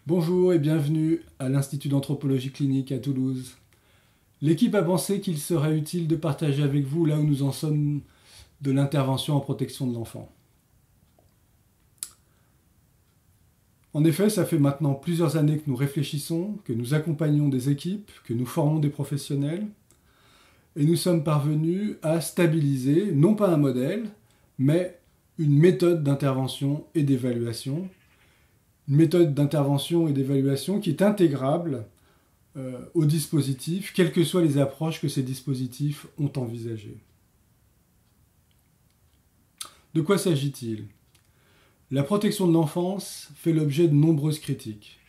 Bonjour et bienvenue à l'Institut d'anthropologie clinique à Toulouse. L'équipe a pensé qu'il serait utile de partager avec vous là où nous en sommes de l'intervention en protection de l'enfant. En effet, ça fait maintenant plusieurs années que nous réfléchissons, que nous accompagnons des équipes, que nous formons des professionnels, et nous sommes parvenus à stabiliser, non pas un modèle, mais une méthode d'intervention et d'évaluation. Une méthode d'intervention et d'évaluation qui est intégrable au dispositif, quelles que soient les approches que ces dispositifs ont envisagées. De quoi s'agit-il ? La protection de l'enfance fait l'objet de nombreuses critiques.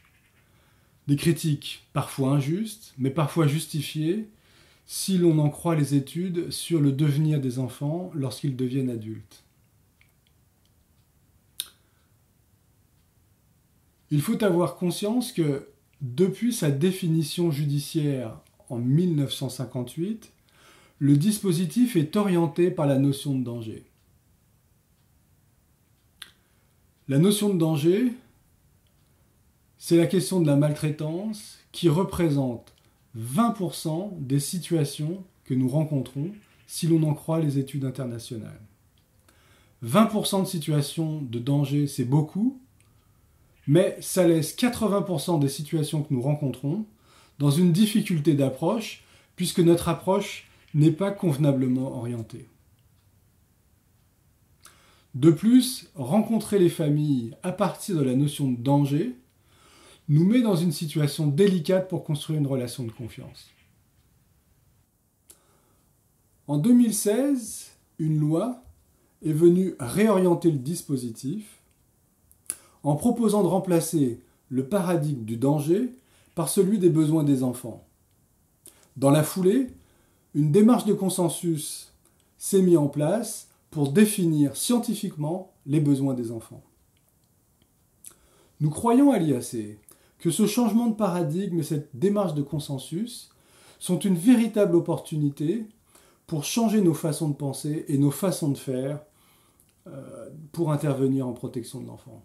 Des critiques parfois injustes, mais parfois justifiées, si l'on en croit les études sur le devenir des enfants lorsqu'ils deviennent adultes. Il faut avoir conscience que, depuis sa définition judiciaire en 1958, le dispositif est orienté par la notion de danger. La notion de danger, c'est la question de la maltraitance qui représente 20% des situations que nous rencontrons si l'on en croit les études internationales. 20% de situations de danger, c'est beaucoup, mais ça laisse 80% des situations que nous rencontrons dans une difficulté d'approche, puisque notre approche n'est pas convenablement orientée. De plus, rencontrer les familles à partir de la notion de danger nous met dans une situation délicate pour construire une relation de confiance. En 2016, une loi est venue réorienter le dispositif en proposant de remplacer le paradigme du danger par celui des besoins des enfants. Dans la foulée, une démarche de consensus s'est mise en place pour définir scientifiquement les besoins des enfants. Nous croyons à l'IAC que ce changement de paradigme et cette démarche de consensus sont une véritable opportunité pour changer nos façons de penser et nos façons de faire pour intervenir en protection de l'enfant.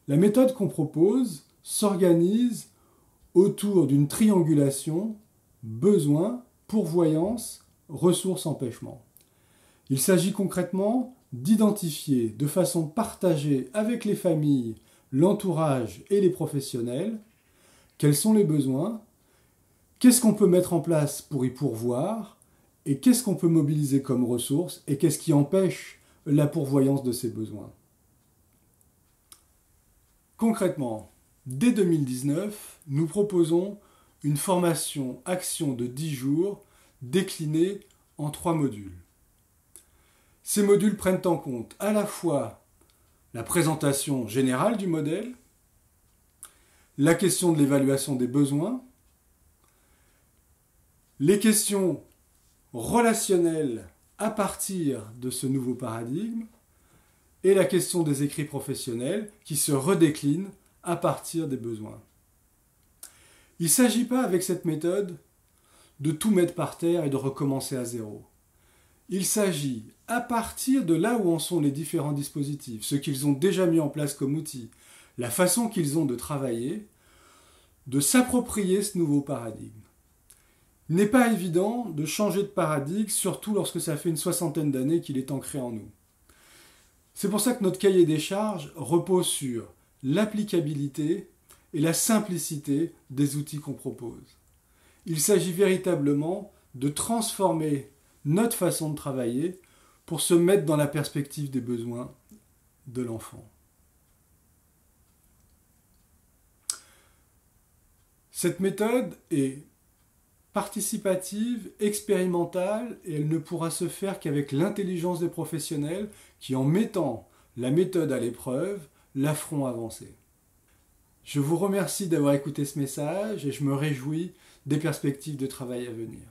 La méthode qu'on propose s'organise autour d'une triangulation besoin, pourvoyance, ressources, empêchement. Il s'agit concrètement d'identifier de façon partagée avec les familles, l'entourage et les professionnels quels sont les besoins, qu'est-ce qu'on peut mettre en place pour y pourvoir et qu'est-ce qu'on peut mobiliser comme ressources et qu'est-ce qui empêche la pourvoyance de ces besoins. Concrètement, dès 2019, nous proposons une formation action de 10 jours déclinée en 3 modules. Ces modules prennent en compte à la fois la présentation générale du modèle, la question de l'évaluation des besoins, les questions relationnelles à partir de ce nouveau paradigme, et la question des écrits professionnels qui se redéclinent à partir des besoins. Il ne s'agit pas avec cette méthode de tout mettre par terre et de recommencer à zéro. Il s'agit, à partir de là où en sont les différents dispositifs, ce qu'ils ont déjà mis en place comme outils, la façon qu'ils ont de travailler, de s'approprier ce nouveau paradigme. Il n'est pas évident de changer de paradigme, surtout lorsque ça fait une 60aine d'années qu'il est ancré en nous. C'est pour ça que notre cahier des charges repose sur l'applicabilité et la simplicité des outils qu'on propose. Il s'agit véritablement de transformer notre façon de travailler pour se mettre dans la perspective des besoins de l'enfant. Cette méthode est participative, expérimentale, et elle ne pourra se faire qu'avec l'intelligence des professionnels qui, en mettant la méthode à l'épreuve, la feront avancer. Je vous remercie d'avoir écouté ce message et je me réjouis des perspectives de travail à venir.